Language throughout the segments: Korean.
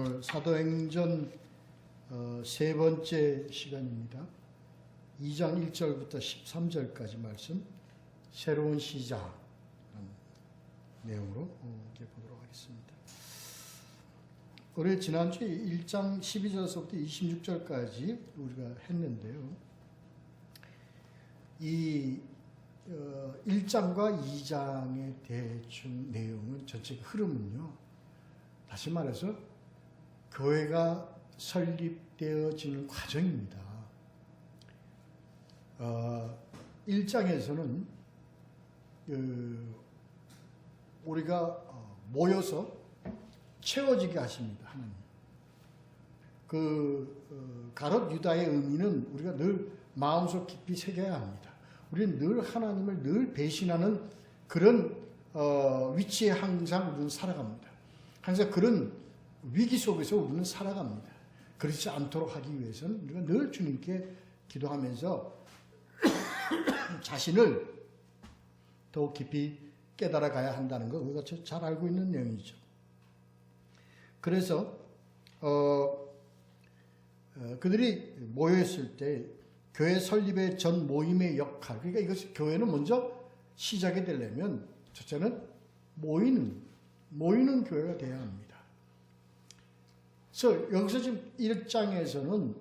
오늘 사도행전 세 번째 시간입니다. 2장 1절부터 13절까지 말씀, 새로운 시작 내용으로 보도록 하겠습니다. 우리 지난주에 1장 12절서부터 26절까지 우리가 했는데요. 이 1장과 2장의 대충 내용은, 전체 흐름은요, 다시 말해서 교회가 설립되어지는 과정입니다. 1장에서는 우리가 모여서 채워지게 하십니다. 하나님. 가롯 유다의 의미는 우리가 늘 마음속 깊이 새겨야 합니다. 우리는 늘 하나님을 늘 배신하는 그런 위치에 항상 우리는 살아갑니다. 항상 그런 위기 속에서 우리는 살아갑니다. 그렇지 않도록 하기 위해서는 우리가 늘 주님께 기도하면서 자신을 더욱 깊이 깨달아 가야 한다는 거 우리가 잘 알고 있는 내용이죠. 그래서 그들이 모여있을 때 교회 설립의 전 모임의 역할, 그러니까 이것이 교회는 먼저 시작이 되려면 첫째는 모이는 교회가 되어야 합니다. 그래서 여기서 지금 1장에서는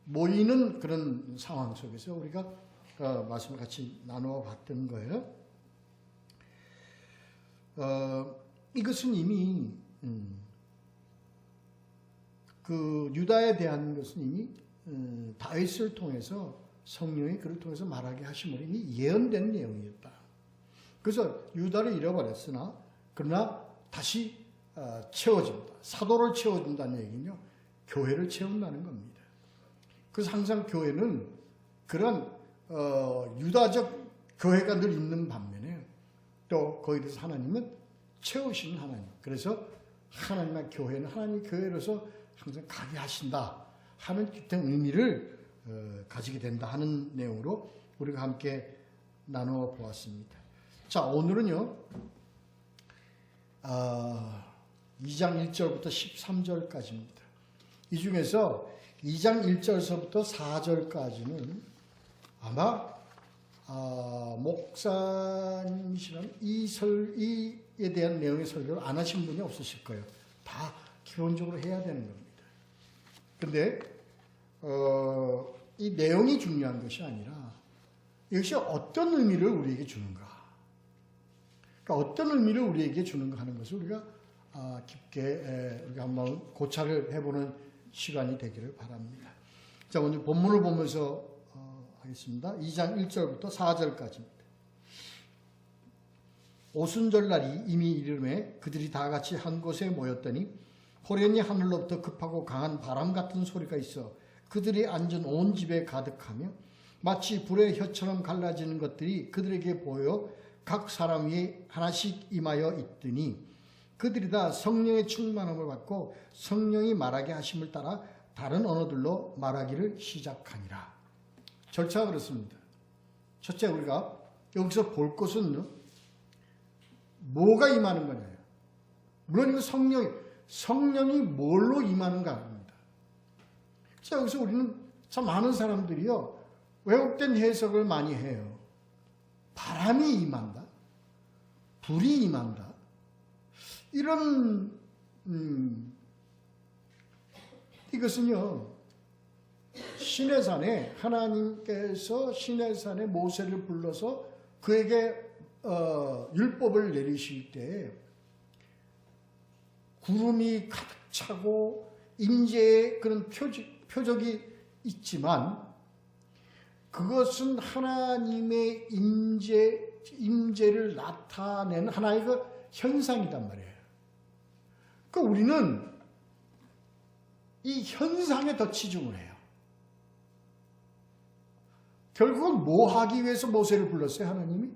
모이는 그런 상황 속에서 우리가 말씀을 같이 나누어 봤던 거예요. 이것은 이미 그 유다에 대한 것은 이미 다윗을 통해서 성령이 그를 통해서 말하게 하심으로 이미 예언된 내용이었다. 그래서 유다를 잃어버렸으나 그러나 다시 채워집니다. 사도를 채워준다는 얘기는요, 교회를 채운다는 겁니다. 그래서 항상 교회는 그런 유다적 교회가 늘 있는 반면에 또 거기에 대해서 하나님은 채우시는 하나님. 그래서 하나님의 교회는 하나님의 교회로서 항상 가게 하신다 하는 깊은 의미를 가지게 된다 하는 내용으로 우리가 함께 나누어 보았습니다. 자, 오늘은요 2장 1절부터 13절까지입니다. 이 중에서 2장 1절서부터 4절까지는 아마 목사님이시라면 이에 대한 내용의 설교를 안 하신 분이 없으실 거예요. 다 기본적으로 해야 되는 겁니다. 근데 이 내용이 중요한 것이 아니라 이것이 어떤 의미를 우리에게 주는가, 그러니까 어떤 의미를 우리에게 주는가 하는 것을 우리가 깊게 우리가 한번 고찰을 해보는 시간이 되기를 바랍니다. 자, 오늘 본문을 보면서 하겠습니다. 2장 1절부터 4절까지입니다. 오순절날이 이미 이르매 그들이 다 같이 한 곳에 모였더니 호련히 하늘로부터 급하고 강한 바람 같은 소리가 있어 그들이 앉은 온 집에 가득하며 마치 불의 혀처럼 갈라지는 것들이 그들에게 보여 각 사람 위에 하나씩 임하여 있더니 그들이 다 성령의 충만함을 받고 성령이 말하게 하심을 따라 다른 언어들로 말하기를 시작하니라. 절차가 그렇습니다. 첫째, 우리가 여기서 볼 것은 뭐가 임하는 거냐요. 물론 이거 성령이 뭘로 임하는가 합니다. 자, 여기서 우리는 참 많은 사람들이요, 왜곡된 해석을 많이 해요. 바람이 임한다, 불이 임한다, 이런 이것은요, 시내산에 하나님께서 시내산에 모세를 불러서 그에게 율법을 내리실 때 구름이 가득 차고 임재의 그런 표적이 있지만 그것은 하나님의 임재를 나타내는 하나의 그 현상이단 말이에요. 그러니까 우리는 이 현상에 더 치중을 해요. 결국은 뭐 하기 위해서 모세를 불렀어요, 하나님이?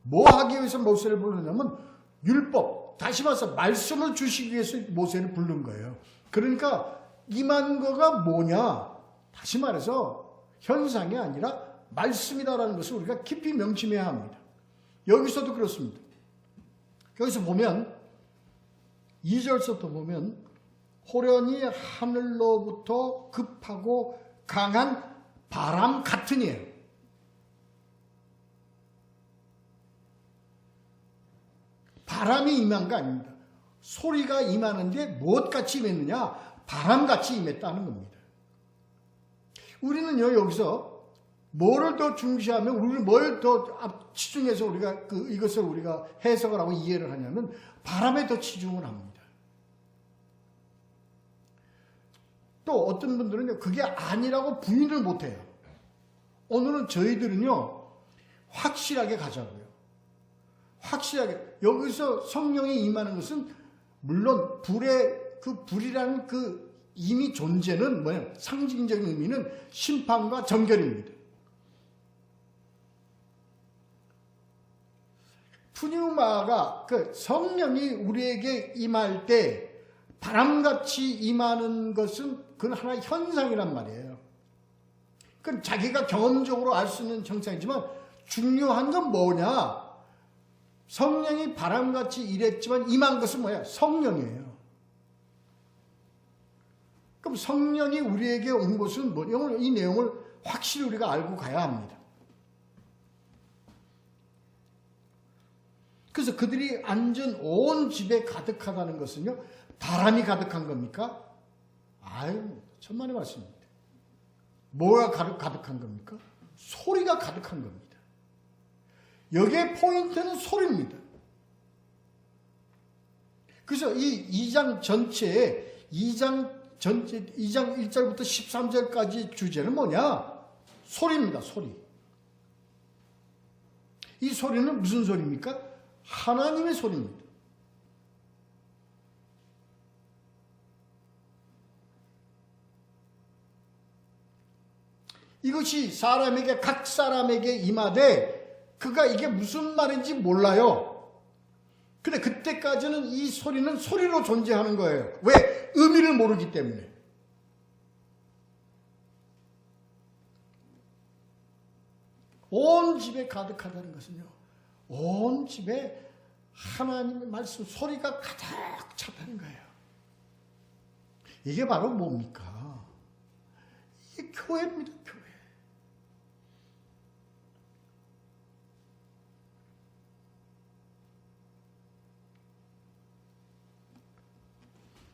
뭐 하기 위해서 모세를 불렀냐면 율법, 다시 말해서 말씀을 주시기 위해서 모세를 부른 거예요. 그러니까 임한 거가 뭐냐? 다시 말해서 현상이 아니라 말씀이다라는 것을 우리가 깊이 명심해야 합니다. 여기서도 그렇습니다. 여기서 보면 2절부터 보면 호련히 하늘로부터 급하고 강한 바람 같으니에요. 바람이 임한 거 아닙니다. 소리가 임하는데 무엇같이 임했느냐? 바람같이 임했다는 겁니다. 우리는요, 여기서 뭐를 더 중시하면, 우리는 뭘 더 치중해서 우리가 이것을 우리가 해석을 하고 이해를 하냐면 바람에 더 치중을 합니다. 또 어떤 분들은요, 그게 아니라고 부인을 못해요. 오늘은 저희들은요, 확실하게 가자고요. 확실하게. 여기서 성령이 임하는 것은 물론 불이라는 그 이미 존재는 뭐예요? 상징적인 의미는 심판과 정결입니다. 푸뉴마가 그 성령이 우리에게 임할 때 바람같이 임하는 것은 그건 하나의 현상이란 말이에요. 그건 자기가 경험적으로 알 수 있는 형상이지만 중요한 건 뭐냐? 성령이 바람같이 일했지만 임한 것은 뭐야? 성령이에요. 그럼 성령이 우리에게 온 것은 뭐? 이 내용을 확실히 우리가 알고 가야 합니다. 그래서 그들이 앉은 온 집에 가득하다는 것은요, 바람이 가득한 겁니까? 아유, 천만의 말씀입니다. 뭐가 가득한 겁니까? 소리가 가득한 겁니다. 여기에 포인트는 소리입니다. 그래서 이 2장 전체에 2장 1절부터 13절까지 주제는 뭐냐? 소리입니다. 소리. 이 소리는 무슨 소리입니까? 하나님의 소리입니다. 이것이 각 사람에게 임하되 그가 이게 무슨 말인지 몰라요. 근데 그때까지는 이 소리는 소리로 존재하는 거예요. 왜? 의미를 모르기 때문에. 온 집에 가득하다는 것은요, 온 집에 하나님의 말씀 소리가 가득 찼다는 거예요. 이게 바로 뭡니까? 이게 교회입니다. 교회.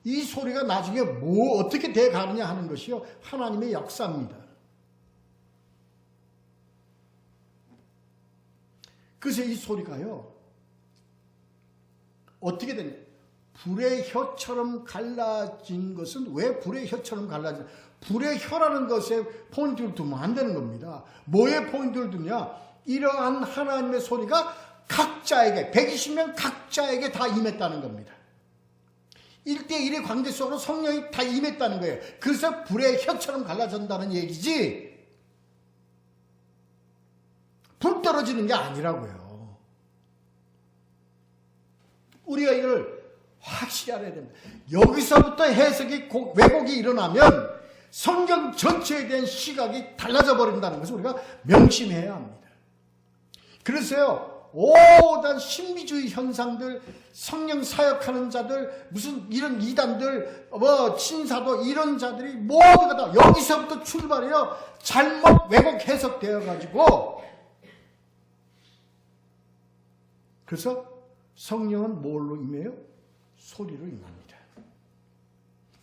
이 소리가 나중에 어떻게 돼 가느냐 하는 것이요, 하나님의 역사입니다. 그래서 이 소리가요, 어떻게 되냐? 불의 혀처럼 갈라진 것은 왜 불의 혀처럼 갈라진? 불의 혀라는 것에 포인트를 두면 안 되는 겁니다. 뭐에 포인트를 두냐? 이러한 하나님의 소리가 각자에게, 120명 각자에게 다 임했다는 겁니다. 1대1의 관계 속으로 성령이 다 임했다는 거예요. 그래서 불의 혀처럼 갈라진다는 얘기지, 불 떨어지는 게 아니라고요. 우리가 이걸 확실히 알아야 됩니다. 여기서부터 해석이 왜곡이 일어나면 성경 전체에 대한 시각이 달라져 버린다는 것을 우리가 명심해야 합니다. 그래서요, 오단 신비주의 현상들, 성령 사역하는 자들, 무슨 이런 이단들, 신사도 이런 자들이 모두가 다 여기서부터 출발해요. 잘못 왜곡 해석되어 가지고, 그래서 성령은 뭘로 임해요? 소리로 임합니다.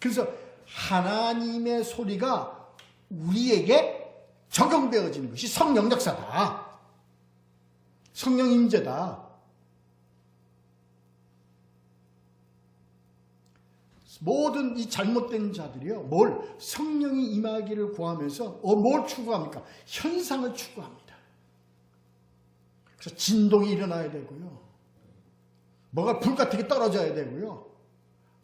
그래서 하나님의 소리가 우리에게 적용되어지는 것이 성령 역사다. 성령 임재다. 모든 이 잘못된 자들이요, 성령이 임하기를 구하면서 뭘 추구합니까? 현상을 추구합니다. 그래서 진동이 일어나야 되고요, 뭐가 불 같은 게 떨어져야 되고요,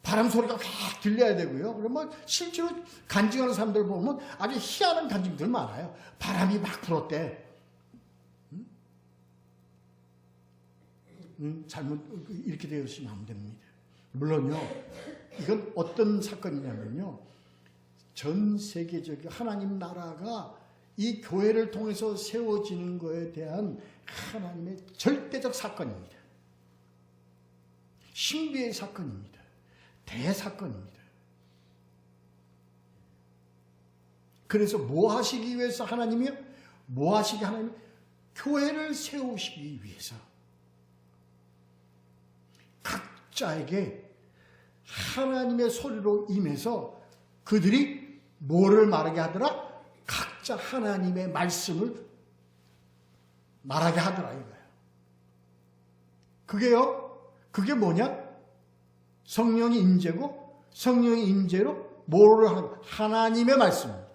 바람 소리가 확 들려야 되고요. 그러면 실제로 간증하는 사람들 보면 아주 희한한 간증들 많아요. 바람이 막 불었대. 잘못 이렇게 되었으면 안 됩니다. 물론요, 이건 어떤 사건이냐면요, 전 세계적인 하나님 나라가 이 교회를 통해서 세워지는 것에 대한 하나님의 절대적 사건입니다. 신비의 사건입니다. 대사건입니다. 그래서 뭐 하시기 위해서 하나님이요? 뭐 하시기 하나님? 교회를 세우시기 위해서 각자에게 하나님의 소리로 임해서 그들이 뭐를 말하게 하더라? 각자 하나님의 말씀을 말하게 하더라 이거예요. 그게 뭐냐? 성령이 임재고 성령이 임재로 뭐를 하는 거야? 하나님의 말씀입니다.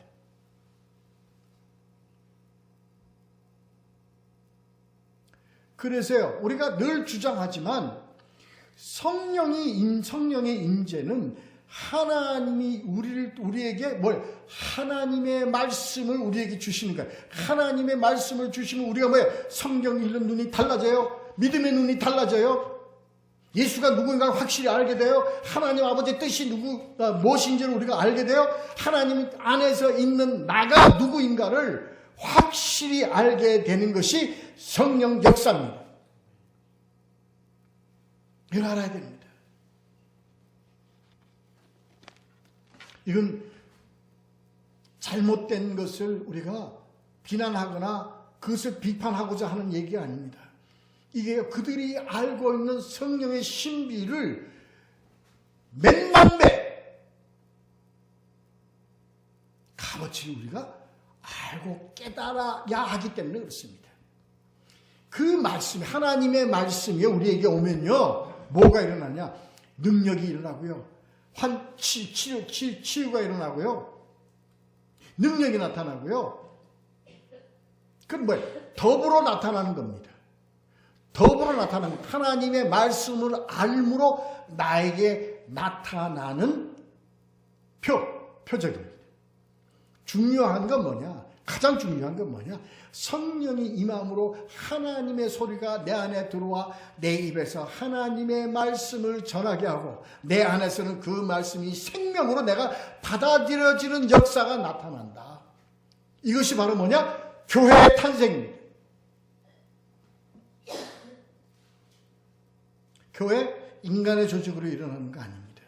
그래서요, 우리가 늘 주장하지만 성령의 임재는 하나님이 우리에게 하나님의 말씀을 우리에게 주시는 거예요. 하나님의 말씀을 주시면 우리가 성경 읽는 눈이 달라져요. 믿음의 눈이 달라져요. 예수가 누구인가를 확실히 알게 돼요. 하나님 아버지의 뜻이 무엇인지를 우리가 알게 돼요. 하나님 안에서 있는 나가 누구인가를 확실히 알게 되는 것이 성령 역사입니다. 이걸 알아야 됩니다. 이건 잘못된 것을 우리가 비난하거나 그것을 비판하고자 하는 얘기가 아닙니다. 이게 그들이 알고 있는 성령의 신비를 몇만 배 값어치 우리가 알고 깨달아야 하기 때문에 그렇습니다. 그 말씀, 하나님의 말씀이 우리에게 오면요, 뭐가 일어나냐? 능력이 일어나고요. 치유가 일어나고요. 능력이 나타나고요. 그건 뭐예요? 더불어 나타나는 겁니다. 더불어 나타나는 것. 하나님의 말씀을 알므로 나에게 나타나는 표적입니다. 중요한 건 뭐냐? 가장 중요한 건 뭐냐? 성령이 임함으로 하나님의 소리가 내 안에 들어와 내 입에서 하나님의 말씀을 전하게 하고 내 안에서는 그 말씀이 생명으로 내가 받아들여지는 역사가 나타난다. 이것이 바로 뭐냐? 교회의 탄생입니다. 교회 인간의 조직으로 일어나는 거 아닙니다.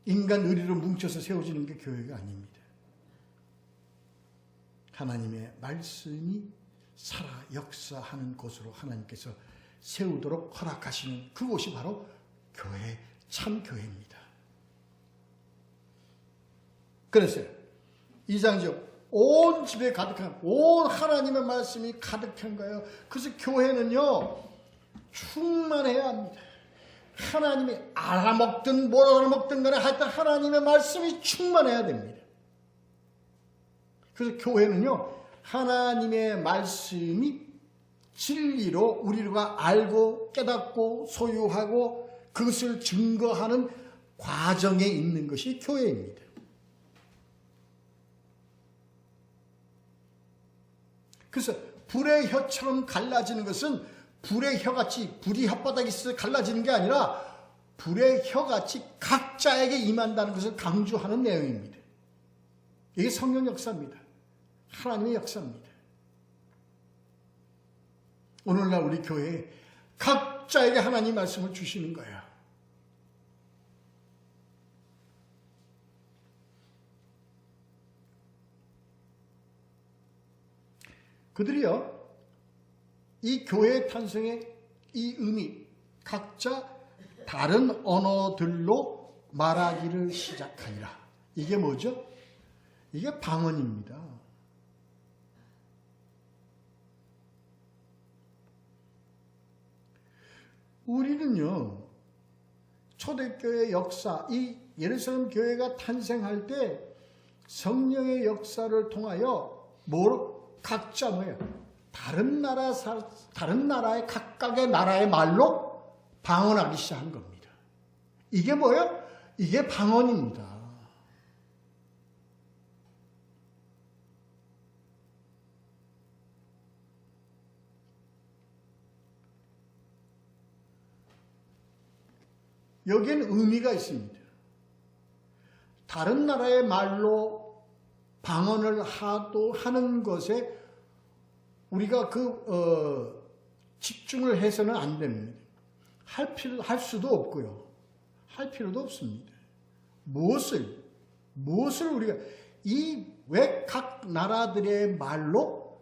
인간 의리로 뭉쳐서 세워지는 게 교회가 아닙니다. 하나님의 말씀이 살아 역사하는 곳으로 하나님께서 세우도록 허락하시는 그곳이 바로 교회, 참 교회입니다. 그래서요, 2장적 온 집에 가득한, 온 하나님의 말씀이 가득한 거예요. 그래서 교회는요, 충만해야 합니다. 하나님이 알아먹든 뭘 알아먹든 간에 하여튼 하나님의 말씀이 충만해야 됩니다. 그래서 교회는요, 하나님의 말씀이 진리로 우리가 알고 깨닫고 소유하고 그것을 증거하는 과정에 있는 것이 교회입니다. 그래서 불의 혀처럼 갈라지는 것은 불의 혀같이, 불이 혓바닥에 있어서 갈라지는 게 아니라 불의 혀같이 각자에게 임한다는 것을 강조하는 내용입니다. 이게 성령 역사입니다. 하나님의 역사입니다. 오늘날 우리 교회에 각자에게 하나님 말씀을 주시는 거예요. 그들이요, 이 교회의 탄생의 이 의미, 각자 다른 언어들로 말하기를 시작하니라. 이게 뭐죠? 이게 방언입니다. 우리는요, 초대교회 역사, 이 예루살렘 교회가 탄생할 때 성령의 역사를 통하여 각자 뭐예요? 다른 나라의 각각의 나라의 말로 방언하기 시작한 겁니다. 이게 뭐예요? 이게 방언입니다. 여기에는 의미가 있습니다. 다른 나라의 말로 방언을 하는 것에 우리가 집중을 해서는 안 됩니다. 할 수도 없고요. 할 필요도 없습니다. 무엇을 우리가 왜 각 나라들의 말로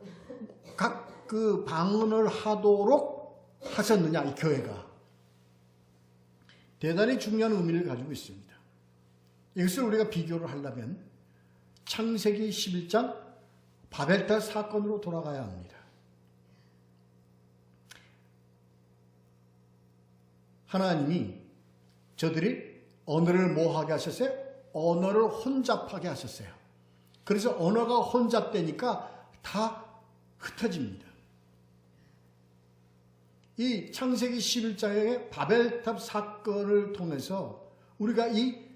각 그 방언을 하도록 하셨느냐, 이 교회가. 대단히 중요한 의미를 가지고 있습니다. 이것을 우리가 비교를 하려면 창세기 11장 바벨탑 사건으로 돌아가야 합니다. 하나님이 저들이 언어를 뭐하게 하셨어요? 언어를 혼잡하게 하셨어요. 그래서 언어가 혼잡되니까 다 흩어집니다. 이 창세기 11장의 바벨탑 사건을 통해서 우리가 이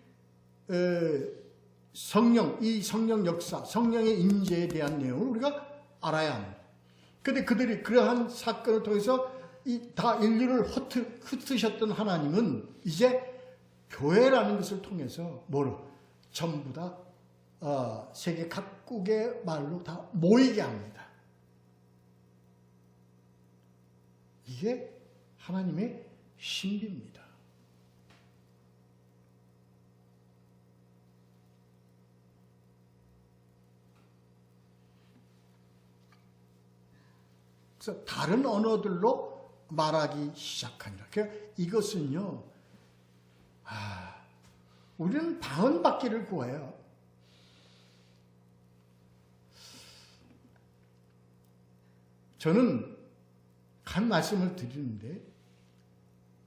성령 역사, 성령의 임재에 대한 내용을 우리가 알아야 합니다. 그런데 그들이 그러한 사건을 통해서 다 인류를 흩으셨던 하나님은 이제 교회라는 것을 통해서 전부 다 세계 각국의 말로 다 모이게 합니다. 이게 하나님의 신비입니다. 그래서 다른 언어들로 말하기 시작하니라. 이것은요, 우리는 방언받기를 구해요. 저는 간 말씀을 드리는데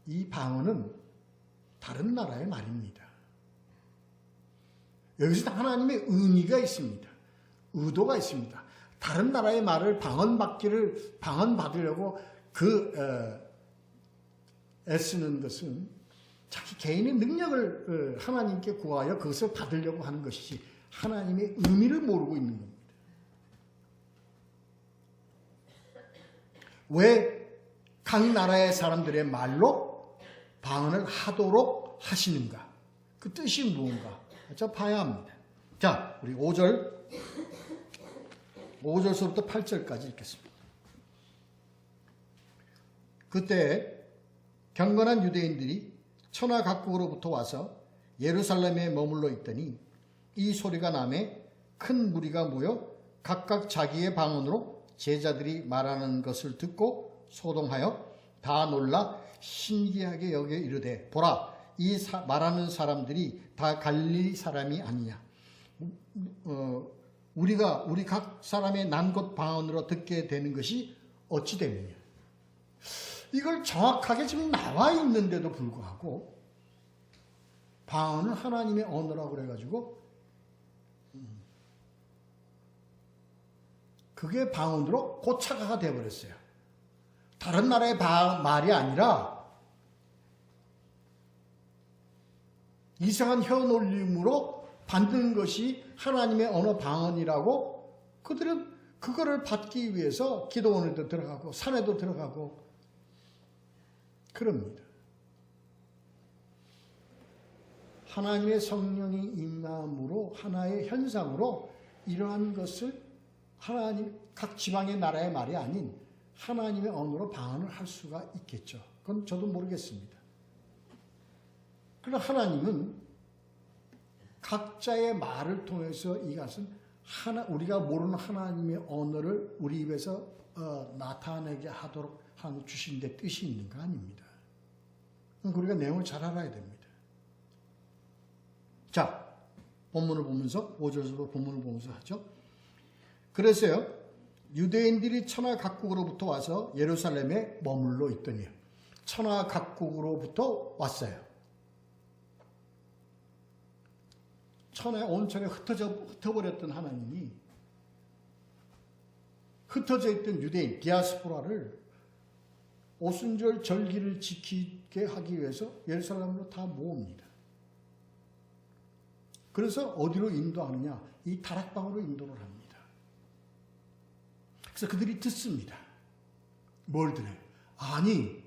이 방언은 다른 나라의 말입니다. 여기서 하나님의 의미가 있습니다. 의도가 있습니다. 다른 나라의 말을 방언받으려고 애쓰는 것은 자기 개인의 능력을 하나님께 구하여 그것을 받으려고 하는 것이지 하나님의 의미를 모르고 있는 겁니다. 왜 각 나라의 사람들의 말로 방언을 하도록 하시는가? 그 뜻이 무엇인가? 봐야 합니다. 자, 우리 5절서부터 8절까지 읽겠습니다. 그때 경건한 유대인들이 천하 각국으로부터 와서 예루살렘에 머물러 있더니 이 소리가 나매 큰 무리가 모여 각각 자기의 방언으로 제자들이 말하는 것을 듣고 소동하여 다 놀라 신기하게 여겨 이르되 보라, 이 말하는 사람들이 다 갈릴리 사람이 아니냐. 우리 각 사람의 난곳 방언으로 듣게 되는 것이 어찌 되느냐. 이걸 정확하게 지금 나와 있는데도 불구하고 방언은 하나님의 언어라고 그래가지고 그게 방언으로 고착화가 되어버렸어요. 다른 나라의 말이 아니라 이상한 혀놀림으로 받는 것이 하나님의 언어 방언이라고 그들은 그거를 받기 위해서 기도원에도 들어가고 산에도 들어가고 그럽니다. 하나님의 성령이 임함으로 하나의 현상으로 이러한 것을 하나님 각 지방의 나라의 말이 아닌 하나님의 언어로 방언을 할 수가 있겠죠. 그건 저도 모르겠습니다. 그러나 하나님은 각자의 말을 통해서 이것은 우리가 모르는 하나님의 언어를 우리 입에서 나타내게 하도록 주신 데 뜻이 있는 거 아닙니다. 우리가 내용을 잘 알아야 됩니다. 자, 본문을 보면서 5절에서 본문을 보면서 하죠. 그래서요, 유대인들이 천하 각국으로부터 와서 예루살렘에 머물러 있더니 천하 각국으로부터 왔어요. 천하에 온천에 흩어버렸던 하나님이 흩어져 있던 유대인 디아스포라를 오순절 절기를 지키게 하기 위해서 예루살렘으로 다 모읍니다. 그래서 어디로 인도하느냐? 이 다락방으로 인도를 합니다. 그래서 그들이 듣습니다. 뭘 들어요? 아니,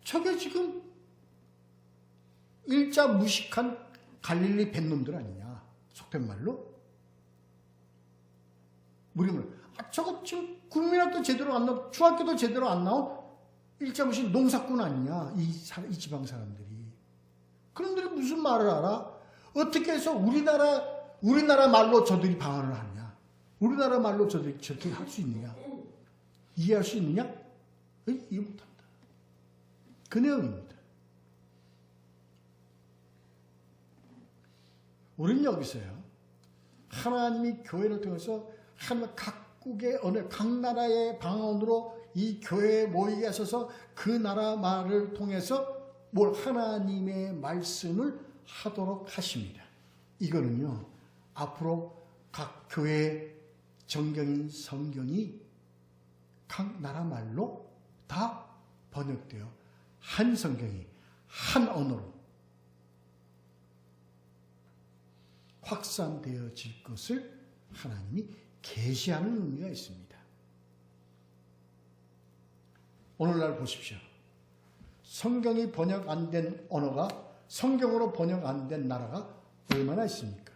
저게 지금 일자 무식한 갈릴리 뱃놈들 아니냐? 속된 말로? 우리는 저거 지금 국민학도 제대로 안 나오고 중학교도 제대로 안 나온 일자무신 농사꾼 아니냐, 이 지방 사람들이. 그런데 무슨 말을 알아? 어떻게 해서 우리나라 말로 저들이 방언을 하냐? 우리나라 말로 저들이 저렇게 할 수 있느냐? 이해할 수 있느냐? 이해 못합니다. 그 내용입니다. 우리는 여기서요, 하나님이 교회를 통해서 각국의 어느 각 나라의 방언으로 이 교회에 모이게 하셔서 그 나라 말을 통해서 하나님의 말씀을 하도록 하십니다. 이거는요, 앞으로 각 교회 정경인 성경이 각 나라 말로 다 번역되어 한 성경이 한 언어로 확산되어질 것을 하나님이 계시하는 의미가 있습니다. 오늘날 보십시오. 성경이 번역 안 된 언어가, 성경으로 번역 안 된 나라가 얼마나 있습니까?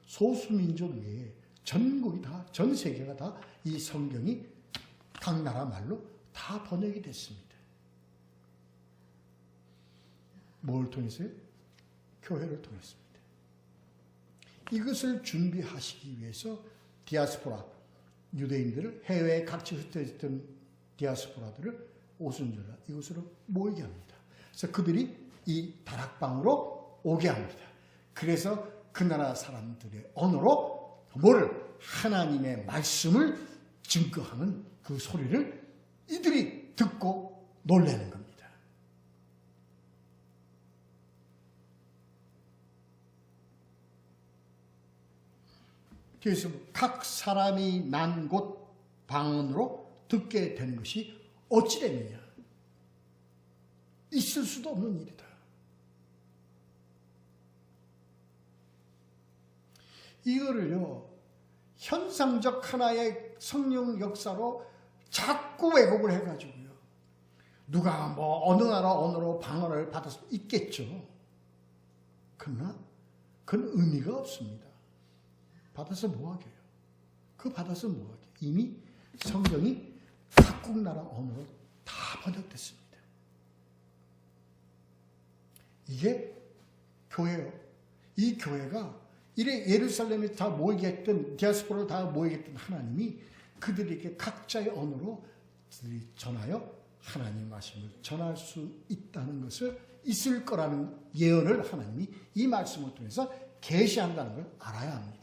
소수민족 외에 전국이 다, 전 세계가 다 이 성경이 각 나라 말로 다 번역이 됐습니다. 뭘 통해서요? 교회를 통했습니다. 이것을 준비하시기 위해서 디아스포라, 유대인들을, 해외에 각지 흩어졌던 디아스포라들을 오순절날 이곳으로 모이게 합니다. 그래서 그들이 이 다락방으로 오게 합니다. 그래서 그 나라 사람들의 언어로 뭐를? 하나님의 말씀을 증거하는 그 소리를 이들이 듣고 놀라는 겁니다. 그래서 각 사람이 난 곳 방언으로 듣게 되는 것이 어찌 되느냐? 있을 수도 없는 일이다. 이거를요, 현상적 하나의 성령 역사로 자꾸 왜곡을 해가지고요, 누가 뭐 어느 나라 언어로 방언을 받을 수 있겠죠. 그러나 그건 의미가 없습니다. 받아서 뭐하게요? 그 받아서 뭐하게? 이미 성경이 각국 나라 언어로 다 번역됐습니다. 이게 교회예요. 이 교회가 이래 예루살렘에 다 모이게 했던, 디아스포라로 다 모이게 했던 하나님이 그들에게 각자의 언어로 전하여 하나님의 말씀을 전할 수 있다는 것을, 있을 거라는 예언을 하나님이 이 말씀을 통해서 계시한다는 걸 알아야 합니다.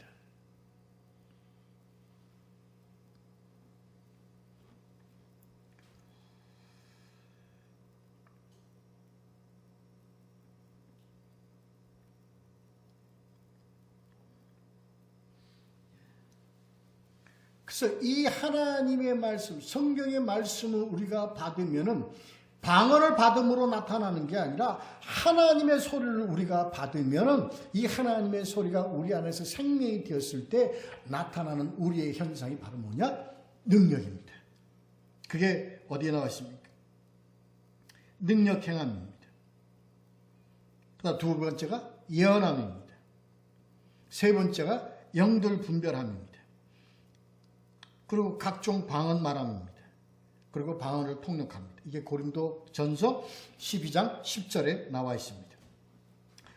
그래서 이 하나님의 말씀, 성경의 말씀을 우리가 받으면은 방언을 받음으로 나타나는 게 아니라 하나님의 소리를 우리가 받으면은 이 하나님의 소리가 우리 안에서 생명이 되었을 때 나타나는 우리의 현상이 바로 뭐냐? 능력입니다. 그게 어디에 나와 있습니까? 능력 행함입니다. 그다음 두 번째가 예언함입니다. 세 번째가 영들 분별함입니다. 그리고 각종 방언 말함입니다. 그리고 방언을 통역합니다. 이게 고린도전서 12장 10절에 나와 있습니다.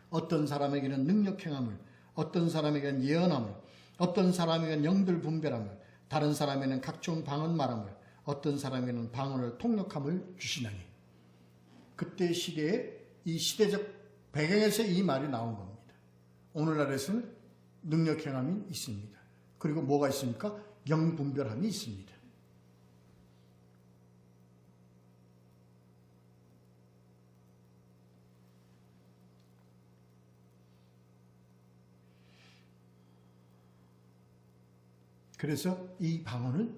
어떤 사람에게는 능력 행함을, 어떤 사람에게는 예언함을, 어떤 사람에게는 영들 분별함을, 다른 사람에게는 각종 방언 말함을, 어떤 사람에게는 방언을 통역함을 주시나니. 그때 시대에 이 시대적 배경에서 이 말이 나온 겁니다. 오늘날에서는 능력 행함이 있습니다. 그리고 뭐가 있습니까? 영분별함이 있습니다. 그래서 이 방언은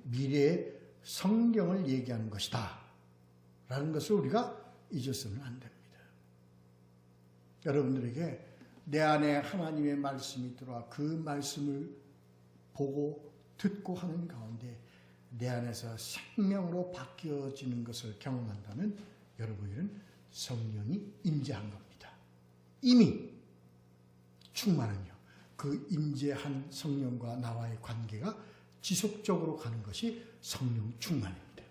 미래의 성경을 얘기하는 것이다 라는 것을 우리가 잊어서는 안 됩니다. 여러분들에게 내 안에 하나님의 말씀이 들어와 그 말씀을 보고 듣고 하는 가운데 내 안에서 생명으로 바뀌어지는 것을 경험한다면 여러분에게는 성령이 임재한 겁니다. 이미 충만은요, 그 임재한 성령과 나와의 관계가 지속적으로 가는 것이 성령 충만입니다.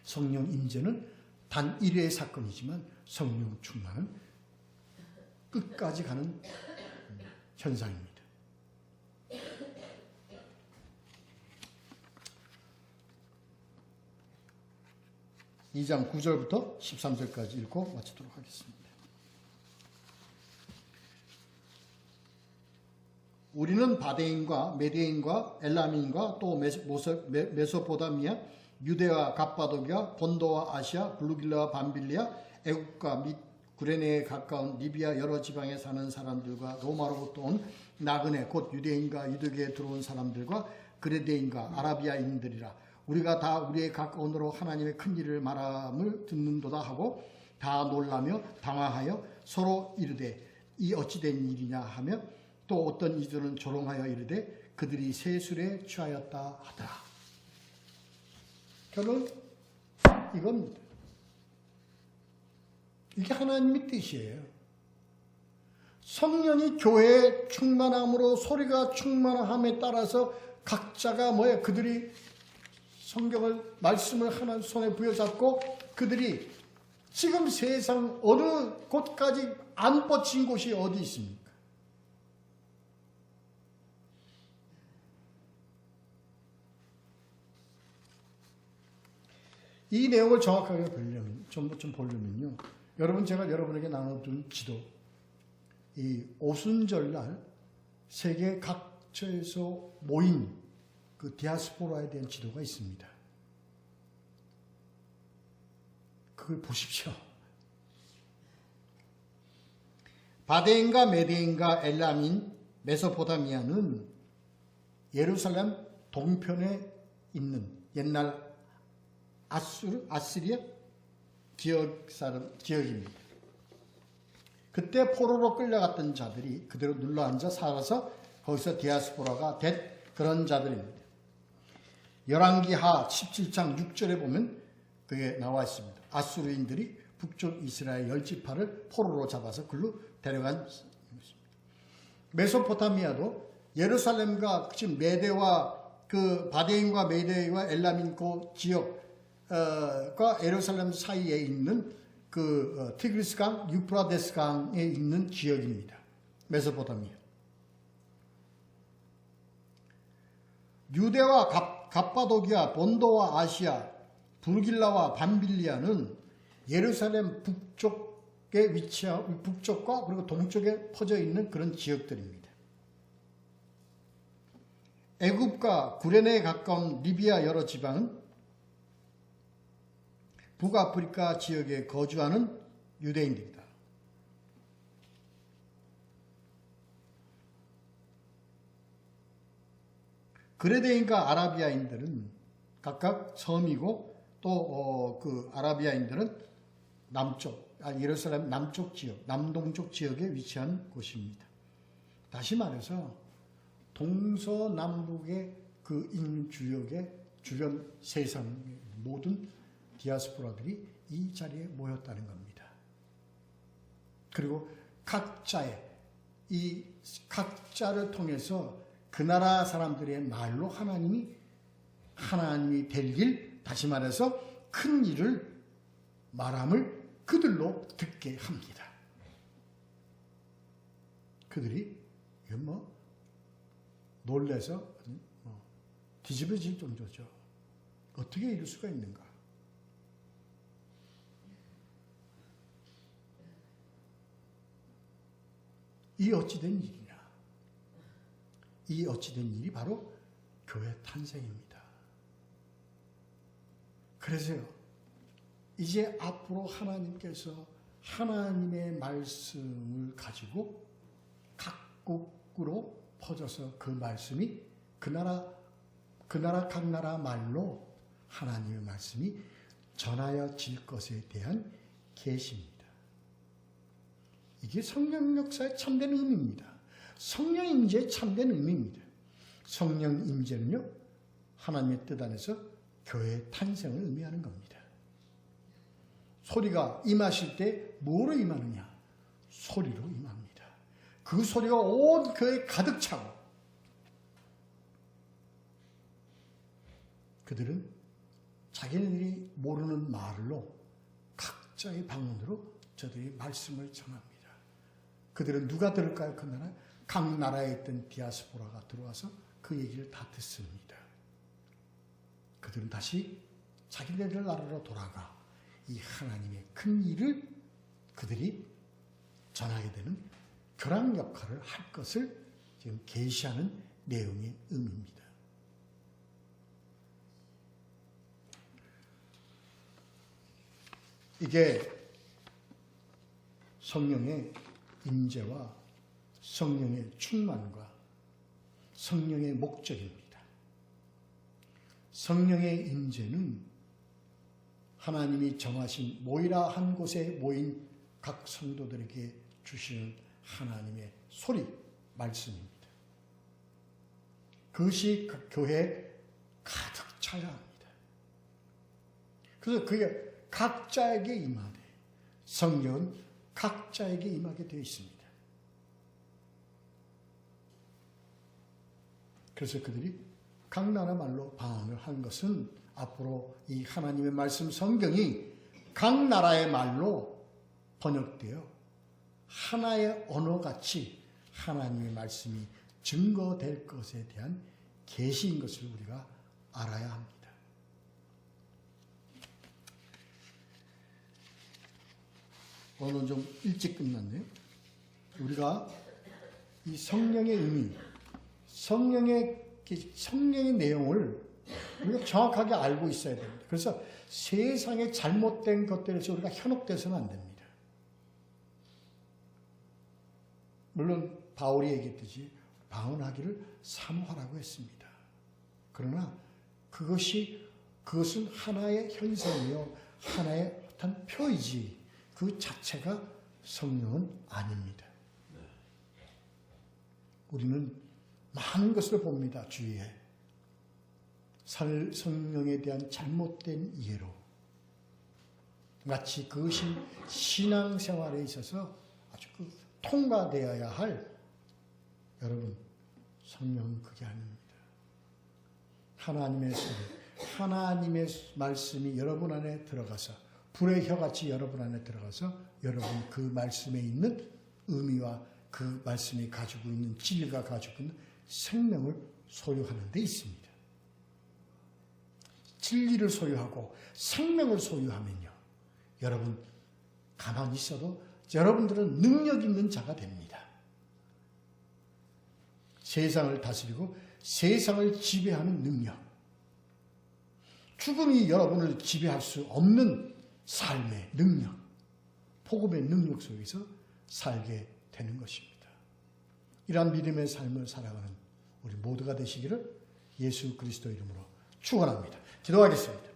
성령 임재는 단 1회의 사건이지만 성령 충만은 끝까지 가는 현상입니다. 2장 9절부터 13절까지 읽고 마치도록 하겠습니다. 우리는 바데인과 메데인과 엘라민과 또 메소포타미아, 유대와 갑바도기아, 본도와 아시아, 블루길라와 밤빌리아, 애국과 및 구레네에 가까운 리비아 여러 지방에 사는 사람들과 로마로부터 온 나그네 곧 유대인과 유대교에 들어온 사람들과 그레데인과 아라비아인들이라. 우리가 다 우리의 각 언어로 하나님의 큰 일을 말함을 듣는도다 하고 다 놀라며 당황하여 서로 이르되 이 어찌된 일이냐 하며 또 어떤 이들은 조롱하여 이르되 그들이 세술에 취하였다 하더라. 결론 이겁니다. 이게 하나님의 뜻이에요. 성령이 교회에 충만함으로 소리가 충만함에 따라서 각자가 그들이 성경을 말씀을 하나 손에 부여잡고 그들이 지금 세상 어느 곳까지 안 뻗친 곳이 어디 있습니까? 이 내용을 정확하게 보려면 좀 보려면요. 여러분 제가 여러분에게 나눠둔 지도, 이 오순절날 세계 각처에서 모인 그 디아스포라에 대한 지도가 있습니다. 그걸 보십시오. 바데인과 메데인과 엘라민, 메소포타미아는 예루살렘 동편에 있는 옛날 아시리아 지역입니다. 그때 포로로 끌려갔던 자들이 그대로 눌러앉아 살아서 거기서 디아스포라가 된 그런 자들입니다. 열왕기하 17장 6절에 보면 그게 나와 있습니다. 아수르인들이 북쪽 이스라엘 10지파를 포로로 잡아서 글로 데려간 것입니다. 메소포타미아도 예루살렘과 지금 메대와 그 바데인과 메대와 엘라민 그 지역과 예루살렘 사이에 있는 그 티그리스강, 유프라데스 강에 있는 지역입니다. 메소포타미아. 유대와 갑바도기아, 본도와 아시아, 브루길라와 밤빌리아는 예루살렘 북쪽에 위치한 북쪽과 그리고 동쪽에 퍼져 있는 그런 지역들입니다. 애굽과 구레네에 가까운 리비아 여러 지방은 북아프리카 지역에 거주하는 유대인들이다. 그레데인과 아라비아인들은 각각 섬이고 또 그 아라비아인들은 예루살렘 남쪽 지역, 남동쪽 지역에 위치한 곳입니다. 다시 말해서 동서남북의 그 인주역의 주변 세상의 모든 디아스포라들이 이 자리에 모였다는 겁니다. 그리고 이 각자를 통해서 그 나라 사람들의 말로 하나님이 될 길, 다시 말해서 큰 일을 말함을 그들로 듣게 합니다. 그들이 놀래서 뒤집어질 정도죠. 어떻게 이럴 수가 있는가? 이 어찌된 일이냐? 이 어찌된 일이 바로 교회 탄생입니다. 그래서요, 이제 앞으로 하나님께서 하나님의 말씀을 가지고 각국으로 퍼져서 그 말씀이 그 나라 각 나라 말로 하나님의 말씀이 전하여질 것에 대한 계시입니다. 이게 성령 역사의 참된 의미입니다. 성령 임재의 참된 의미입니다. 성령 임재는요, 하나님의 뜻 안에서 교회의 탄생을 의미하는 겁니다. 소리가 임하실 때 뭐로 임하느냐? 소리로 임합니다. 그 소리가 온 교회에 가득 차고 그들은 자기네들이 모르는 말로 각자의 방언으로 저들이 말씀을 전합니다. 그들은 누가 들을까요? 그 나라? 각 나라에 있던 디아스포라가 들어와서 그 얘기를 다 듣습니다. 그들은 다시 자기네들 나라로 돌아가 이 하나님의 큰 일을 그들이 전하게 되는 교랑 역할을 할 것을 지금 계시하는 내용의 의미입니다. 이게 성령의 임재와 성령의 충만과 성령의 목적입니다. 성령의 임재는 하나님이 정하신 모이라 한 곳에 모인 각 성도들에게 주시는 하나님의 소리, 말씀입니다. 그것이 교회에 가득 차야 합니다. 그래서 그게 각자에게 임하되 성령은 각자에게 임하게 되어 있습니다. 그래서 그들이 각 나라 말로 방언을 한 것은 앞으로 이 하나님의 말씀 성경이 각 나라의 말로 번역되어 하나의 언어같이 하나님의 말씀이 증거될 것에 대한 계시인 것을 우리가 알아야 합니다. 오늘 좀 일찍 끝났네요. 우리가 이 성령의 의미, 성령의 내용을 우리가 정확하게 알고 있어야 됩니다. 그래서 세상의 잘못된 것들에서 우리가 현혹돼서는 안 됩니다. 물론 바울이 얘기했듯이 방언하기를 사모하라고 했습니다. 그러나 그것은 하나의 현상이요 하나의 어떤 표이지 그 자체가 성령은 아닙니다. 우리는 많은 것을 봅니다. 주위에. 성령에 대한 잘못된 이해로 마치 그것이 신앙생활에 있어서 아주 통과되어야 할 여러분 성령은 그게 아닙니다. 하나님의 소리, 하나님의 말씀이 여러분 안에 들어가서 불의 혀같이 여러분 안에 들어가서 여러분 그 말씀에 있는 의미와 그 말씀이 가지고 있는 진리가 가지고 있는 생명을 소유하는 데 있습니다. 진리를 소유하고 생명을 소유하면요. 여러분 가만히 있어도 여러분들은 능력 있는 자가 됩니다. 세상을 다스리고 세상을 지배하는 능력. 죽음이 여러분을 지배할 수 없는 삶의 능력, 복음의 능력 속에서 살게 되는 것입니다. 이러한 믿음의 삶을 살아가는 우리 모두가 되시기를 예수 그리스도 이름으로 축원합니다. 기도하겠습니다.